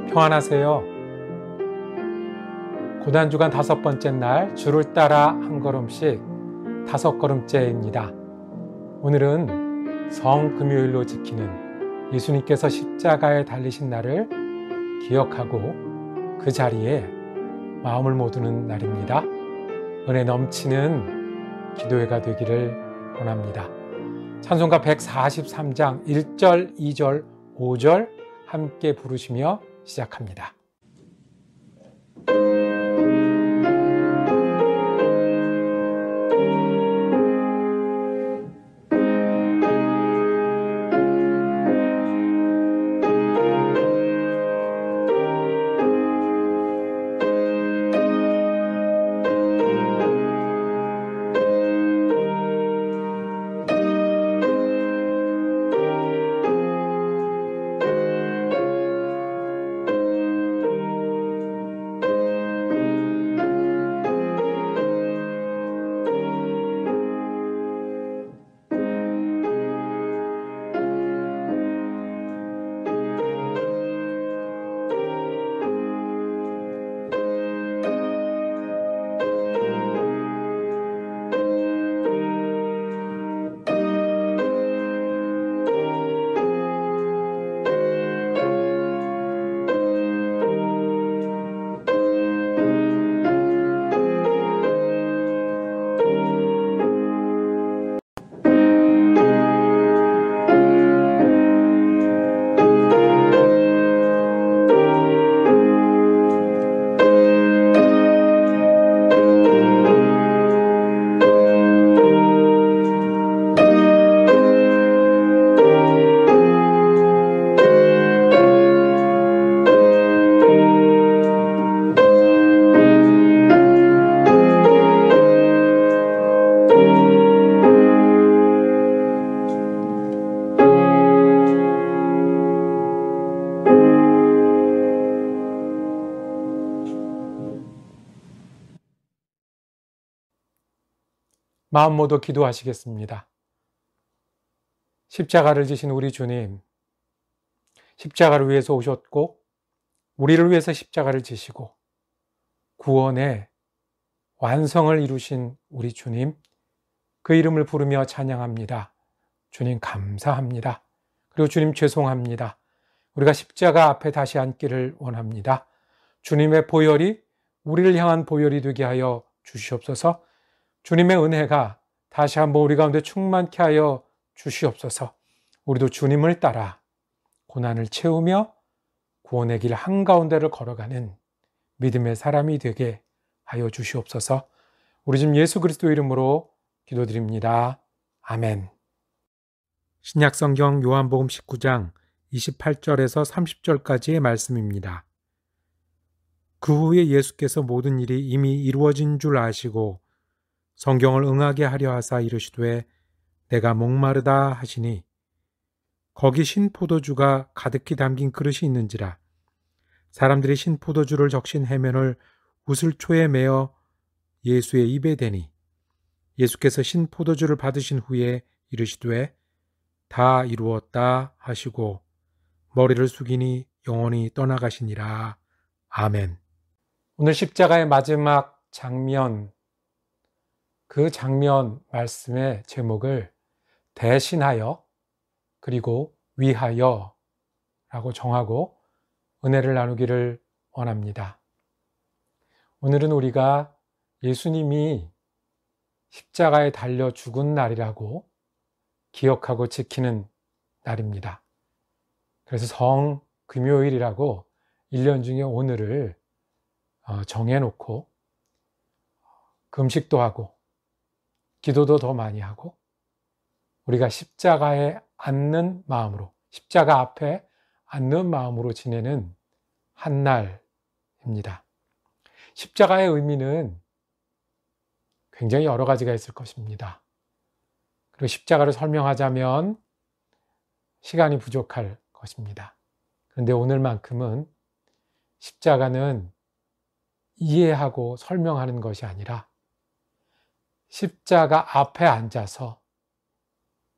평안하세요. 고단주간 5번째 날 주를 따라 한 걸음씩 5걸음째입니다. 오늘은 성금요일로 지키는 예수님께서 십자가에 달리신 날을 기억하고 그 자리에 마음을 모두는 날입니다. 은혜 넘치는 기도회가 되기를 원합니다. 찬송가 143장 1절, 2절, 5절 함께 부르시며 시작합니다. 마음 모두 기도하시겠습니다. 십자가를 지신 우리 주님, 십자가를 위해서 오셨고 우리를 위해서 십자가를 지시고 구원의 완성을 이루신 우리 주님, 그 이름을 부르며 찬양합니다. 주님 감사합니다. 그리고 주님 죄송합니다. 우리가 십자가 앞에 다시 앉기를 원합니다. 주님의 보혈이 우리를 향한 보혈이 되게 하여 주시옵소서. 주님의 은혜가 다시 한번 우리 가운데 충만케 하여 주시옵소서. 우리도 주님을 따라 고난을 채우며 구원의 길 한가운데를 걸어가는 믿음의 사람이 되게 하여 주시옵소서. 우리 주 예수 그리스도 이름으로 기도드립니다. 아멘. 신약성경 요한복음 19장 28절에서 30절까지의 말씀입니다. 그 후에 예수께서 모든 일이 이미 이루어진 줄 아시고 성경을 응하게 하려 하사 이르시되 내가 목마르다 하시니 거기 신포도주가 가득히 담긴 그릇이 있는지라 사람들이 신포도주를 적신 해면을 우슬초에 메어 예수의 입에 대니 예수께서 신포도주를 받으신 후에 이르시되 다 이루었다 하시고 머리를 숙이니 영원히 떠나가시니라. 아멘. 오늘 십자가의 마지막 장면, 그 장면 말씀의 제목을 대신하여 그리고 위하여 라고 정하고 은혜를 나누기를 원합니다. 오늘은 우리가 예수님이 십자가에 달려 죽은 날이라고 기억하고 지키는 날입니다. 그래서 성금요일이라고 1년 중에 오늘을 정해놓고 금식도 하고 기도도 더 많이 하고 우리가 십자가에 앉는 마음으로, 십자가 앞에 앉는 마음으로 지내는 한 날입니다. 십자가의 의미는 굉장히 여러 가지가 있을 것입니다. 그리고 십자가를 설명하자면 시간이 부족할 것입니다. 그런데 오늘만큼은 십자가는 이해하고 설명하는 것이 아니라 십자가 앞에 앉아서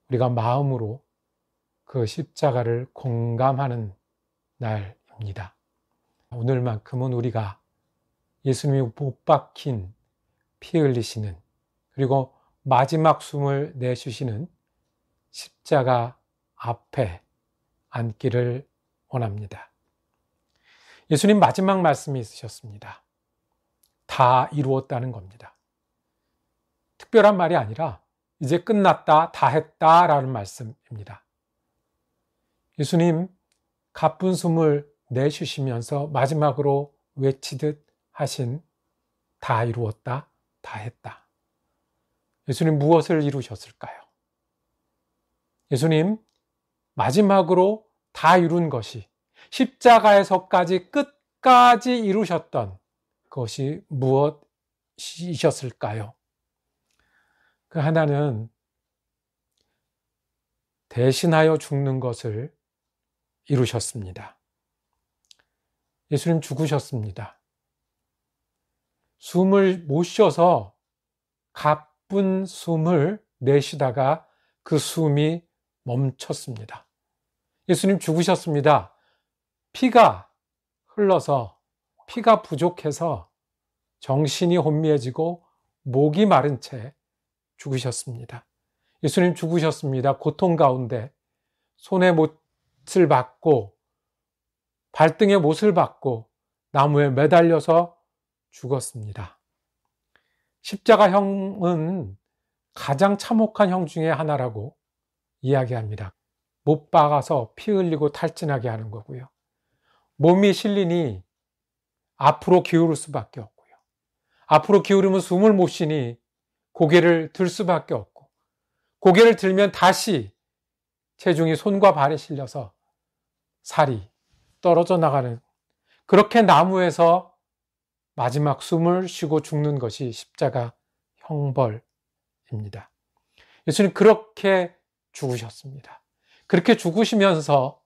우리가 마음으로 그 십자가를 공감하는 날입니다. 오늘만큼은 우리가 예수님이 못 박힌 피 흘리시는, 그리고 마지막 숨을 내쉬시는 십자가 앞에 앉기를 원합니다. 예수님 마지막 말씀이 있으셨습니다. 다 이루었다는 겁니다. 특별한 말이 아니라 이제 끝났다, 다 했다 라는 말씀입니다. 예수님 가쁜 숨을 내쉬시면서 마지막으로 외치듯 하신 다 이루었다, 다 했다. 예수님 무엇을 이루셨을까요? 예수님 마지막으로 다 이룬 것이, 십자가에서까지 끝까지 이루셨던 것이 무엇이셨을까요? 그 하나는 대신하여 죽는 것을 이루셨습니다. 예수님 죽으셨습니다. 숨을 못 쉬어서 가쁜 숨을 내쉬다가 그 숨이 멈췄습니다. 예수님 죽으셨습니다. 피가 흘러서, 피가 부족해서 정신이 혼미해지고 목이 마른 채 죽으셨습니다. 예수님 죽으셨습니다. 고통 가운데 손에 못을 박고 발등에 못을 박고 나무에 매달려서 죽었습니다. 십자가형은 가장 참혹한 형 중에 하나라고 이야기합니다. 못 박아서 피 흘리고 탈진하게 하는 거고요. 몸이 실리니 앞으로 기울을 수밖에 없고요. 앞으로 기울이면 숨을 못 쉬니 고개를 들 수밖에 없고, 고개를 들면 다시 체중이 손과 발에 실려서 살이 떨어져 나가는, 그렇게 나무에서 마지막 숨을 쉬고 죽는 것이 십자가 형벌입니다. 예수님 그렇게 죽으셨습니다. 그렇게 죽으시면서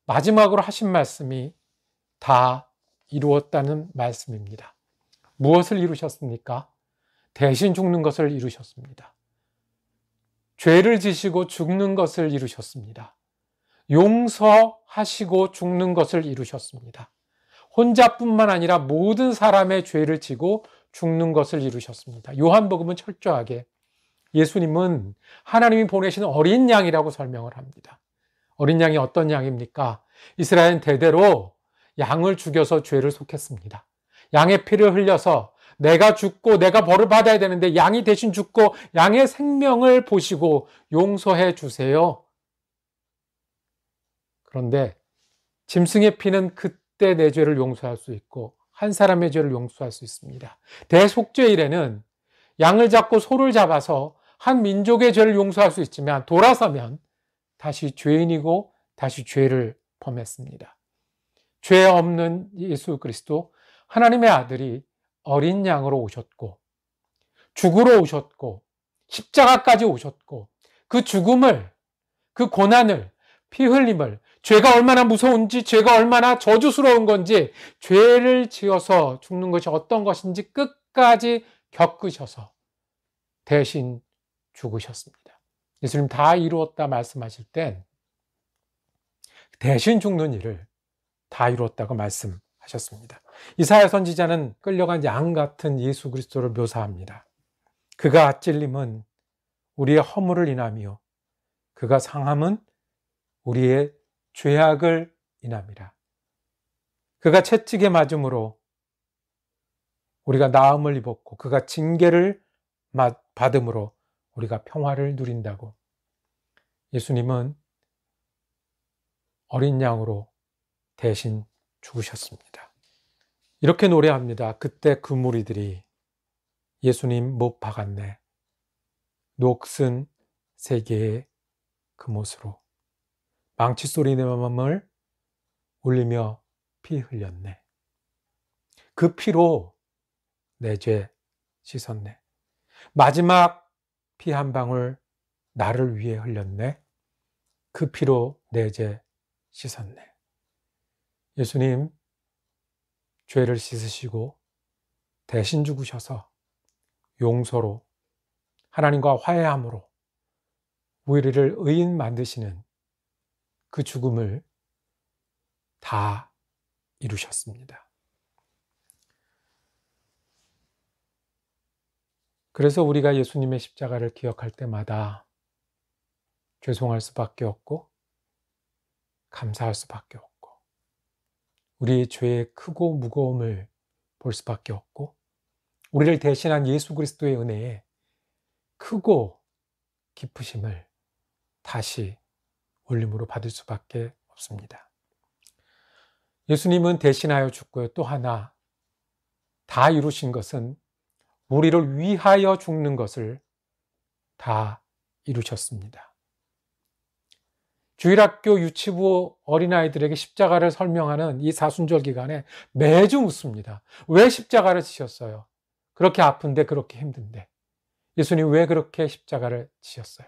마지막으로 하신 말씀이 다 이루었다는 말씀입니다. 무엇을 이루셨습니까? 대신 죽는 것을 이루셨습니다. 죄를 지시고 죽는 것을 이루셨습니다. 용서하시고 죽는 것을 이루셨습니다. 혼자뿐만 아니라 모든 사람의 죄를 지고 죽는 것을 이루셨습니다. 요한복음은 철저하게 예수님은 하나님이 보내신 어린 양이라고 설명을 합니다. 어린 양이 어떤 양입니까? 이스라엘은 대대로 양을 죽여서 죄를 속했습니다. 양의 피를 흘려서 내가 죽고 내가 벌을 받아야 되는데 양이 대신 죽고 양의 생명을 보시고 용서해 주세요. 그런데 짐승의 피는 그때 내 죄를 용서할 수 있고 한 사람의 죄를 용서할 수 있습니다. 대속죄일에는 양을 잡고 소를 잡아서 한 민족의 죄를 용서할 수 있지만 돌아서면 다시 죄인이고 다시 죄를 범했습니다. 죄 없는 예수 그리스도, 하나님의 아들이 어린 양으로 오셨고 죽으러 오셨고 십자가까지 오셨고, 그 죽음을, 그 고난을, 피 흘림을, 죄가 얼마나 무서운지, 죄가 얼마나 저주스러운 건지, 죄를 지어서 죽는 것이 어떤 것인지 끝까지 겪으셔서 대신 죽으셨습니다. 예수님 다 이루었다 말씀하실 땐 대신 죽는 일을 다 이루었다고 말씀하셨습니다. 이사야 선지자는 끌려간 양 같은 예수 그리스도를 묘사합니다. 그가 찔림은 우리의 허물을 인하며 그가 상함은 우리의 죄악을 인함이라. 그가 채찍에 맞음으로 우리가 나음을 입었고 그가 징계를 받음으로 우리가 평화를 누린다고. 예수님은 어린 양으로 대신 죽으셨습니다. 이렇게 노래합니다. 그때 그 무리들이 예수님 못 박았네. 녹슨 세계의 그못으로 망치 소리 내 맘을 울리며 피 흘렸네. 그 피로 내 죄 씻었네. 마지막 피 한 방울 나를 위해 흘렸네. 그 피로 내 죄 씻었네. 예수님 죄를 씻으시고 대신 죽으셔서 용서로, 하나님과 화해함으로 우리를 의인 만드시는 그 죽음을 다 이루셨습니다. 그래서 우리가 예수님의 십자가를 기억할 때마다 죄송할 수밖에 없고 감사할 수밖에 없고 우리의 죄의 크고 무거움을 볼 수밖에 없고 우리를 대신한 예수 그리스도의 은혜에 크고 기쁘심을 다시 올림으로 받을 수밖에 없습니다. 예수님은 대신하여 죽고요. 또 하나 다 이루신 것은 우리를 위하여 죽는 것을 다 이루셨습니다. 주일학교 유치부 어린아이들에게 십자가를 설명하는 이 사순절 기간에 매주 묻습니다. 왜 십자가를 지셨어요? 그렇게 아픈데 그렇게 힘든데 예수님 왜 그렇게 십자가를 지셨어요?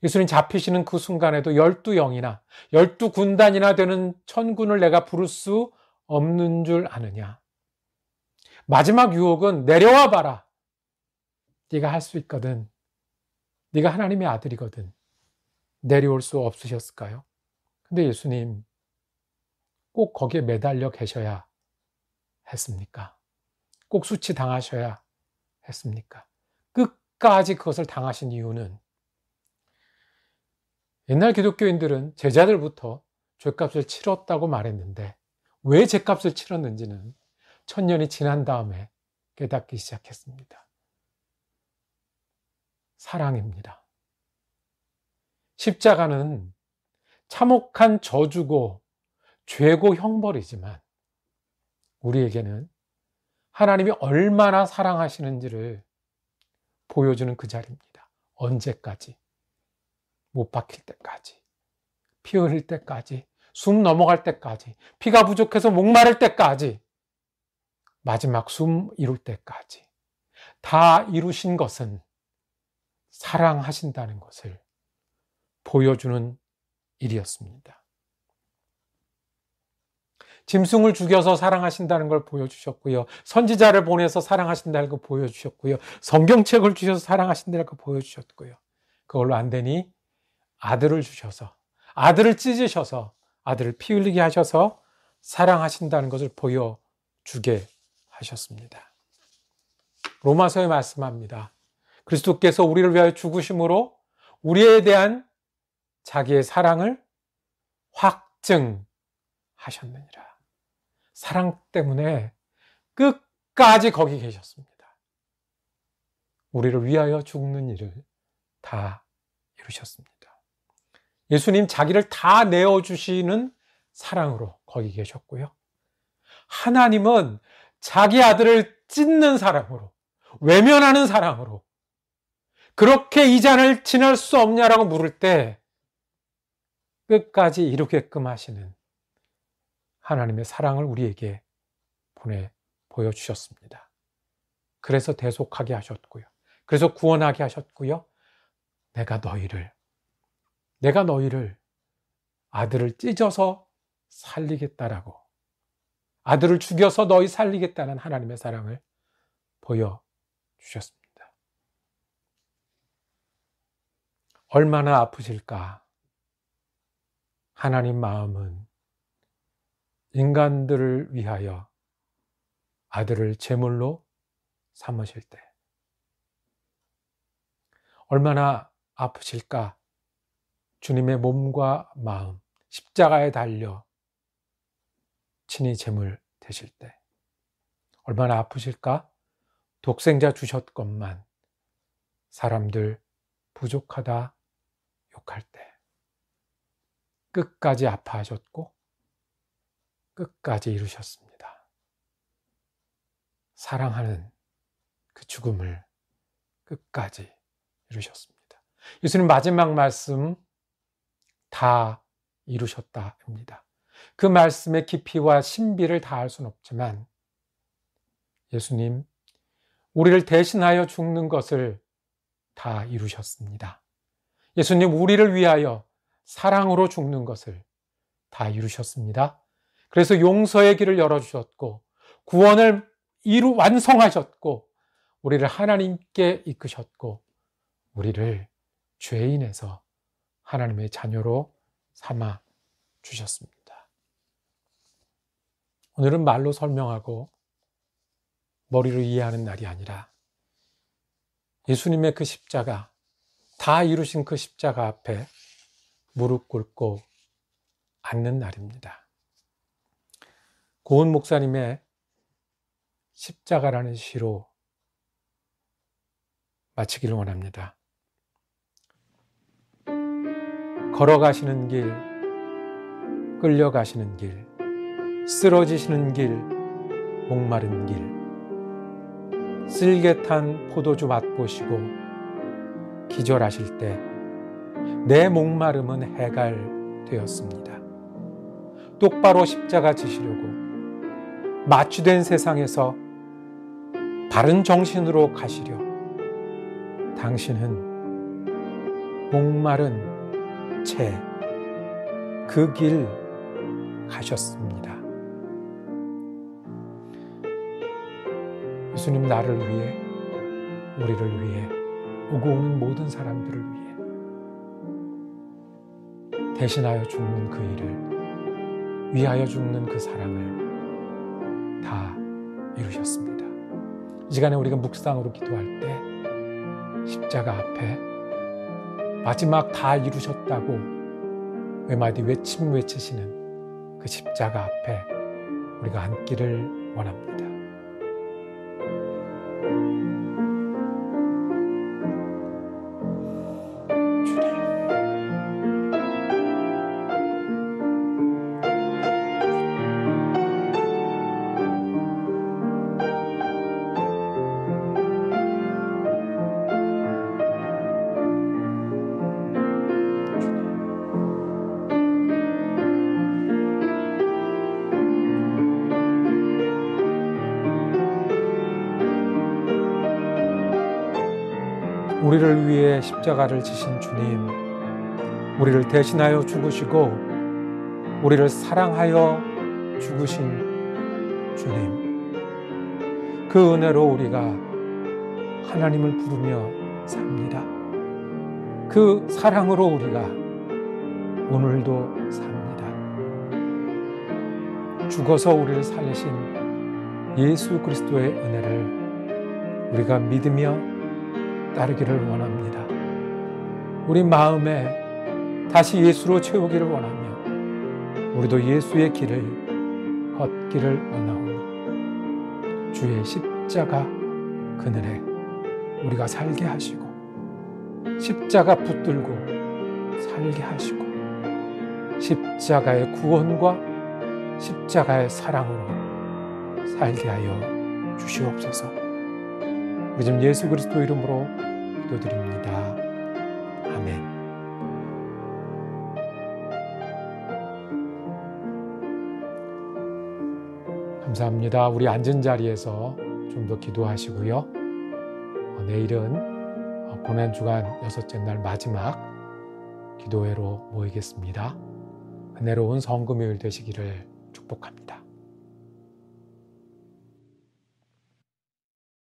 예수님 잡히시는 그 순간에도 12영이나 12군단이나 되는 천군을 내가 부를 수 없는 줄 아느냐? 마지막 유혹은 내려와 봐라. 네가 할 수 있거든. 네가 하나님의 아들이거든. 내려올 수 없으셨을까요? 근데 예수님 꼭 거기에 매달려 계셔야 했습니까? 꼭 수치당하셔야 했습니까? 끝까지 그것을 당하신 이유는 옛날 기독교인들은 제자들부터 죄값을 치렀다고 말했는데 왜 죄값을 치렀는지는 천년이 지난 다음에 깨닫기 시작했습니다. 사랑입니다. 십자가는 참혹한 저주고 죄고 형벌이지만 우리에게는 하나님이 얼마나 사랑하시는지를 보여주는 그 자리입니다. 언제까지? 못 박힐 때까지, 피 흘릴 때까지, 숨 넘어갈 때까지, 피가 부족해서 목마를 때까지, 마지막 숨 이룰 때까지 다 이루신 것은 사랑하신다는 것을 보여주는 일이었습니다. 짐승을 죽여서 사랑하신다는 걸 보여주셨고요. 선지자를 보내서 사랑하신다는 걸 보여주셨고요. 성경책을 주셔서 사랑하신다는 걸 보여주셨고요. 그걸로 안 되니 아들을 주셔서, 아들을 찢으셔서, 아들을 피 흘리게 하셔서 사랑하신다는 것을 보여주게 하셨습니다. 로마서에 말씀합니다. 그리스도께서 우리를 위하여 죽으심으로 우리에 대한 자기의 사랑을 확증하셨느니라. 사랑 때문에 끝까지 거기 계셨습니다. 우리를 위하여 죽는 일을 다 이루셨습니다. 예수님 자기를 다 내어주시는 사랑으로 거기 계셨고요. 하나님은 자기 아들을 찢는 사랑으로, 외면하는 사랑으로 그렇게 이 잔을 지날 수 없냐라고 물을 때 끝까지 이루게끔 하시는 하나님의 사랑을 우리에게 보여주셨습니다. 그래서 대속하게 하셨고요. 그래서 구원하게 하셨고요. 내가 너희를 아들을 찢어서 살리겠다라고, 아들을 죽여서 너희 살리겠다는 하나님의 사랑을 보여주셨습니다. 얼마나 아프실까? 하나님 마음은 인간들을 위하여 아들을 제물로 삼으실 때 얼마나 아프실까? 주님의 몸과 마음 십자가에 달려 친히 제물 되실 때 얼마나 아프실까? 독생자 주셨건만 사람들 부족하다 욕할 때 끝까지 아파하셨고 끝까지 이루셨습니다. 사랑하는 그 죽음을 끝까지 이루셨습니다. 예수님 마지막 말씀 다 이루셨다입니다. 그 말씀의 깊이와 신비를 다 알 수는 없지만 예수님 우리를 대신하여 죽는 것을 다 이루셨습니다. 예수님 우리를 위하여 사랑으로 죽는 것을 다 이루셨습니다. 그래서 용서의 길을 열어주셨고 구원을 완성하셨고 우리를 하나님께 이끄셨고 우리를 죄인에서 하나님의 자녀로 삼아 주셨습니다. 오늘은 말로 설명하고 머리로 이해하는 날이 아니라 예수님의 그 십자가, 다 이루신 그 십자가 앞에 무릎 꿇고 앉는 날입니다. 고은 목사님의 십자가라는 시로 마치기를 원합니다. 걸어가시는 길, 끌려가시는 길, 쓰러지시는 길, 목마른 길, 쓸개 탄 포도주 맛보시고 기절하실 때 내 목마름은 해갈되었습니다. 똑바로 십자가 지시려고 마취된 세상에서 바른 정신으로 가시려 당신은 목마른 채 그 길 가셨습니다. 예수님 나를 위해, 우리를 위해, 오고 오는 모든 사람들을 위해 대신하여 죽는 그 일을, 위하여 죽는 그 사랑을 다 이루셨습니다. 이 시간에 우리가 묵상으로 기도할 때 십자가 앞에 마지막 다 이루셨다고 외마디 외침 외치시는 그 십자가 앞에 우리가 앉기를 원합니다. 우리를 위해 십자가를 지신 주님, 우리를 대신하여 죽으시고 우리를 사랑하여 죽으신 주님, 그 은혜로 우리가 하나님을 부르며 삽니다. 그 사랑으로 우리가 오늘도 삽니다. 죽어서 우리를 살리신 예수 그리스도의 은혜를 우리가 믿으며 따르기를 원합니다. 우리 마음에 다시 예수로 채우기를 원하며 우리도 예수의 길을 걷기를 원하오니 주의 십자가 그늘에 우리가 살게 하시고 십자가 붙들고 살게 하시고 십자가의 구원과 십자가의 사랑으로 살게 하여 주시옵소서. 우리 좀 예수 그리스도 이름으로 기도드립니다. 아멘. 감사합니다. 우리 앉은 자리에서 좀 더 기도하시고요. 내일은 고난주간 6째 날 마지막 기도회로 모이겠습니다. 은혜로운 성금요일 되시기를 축복합니다.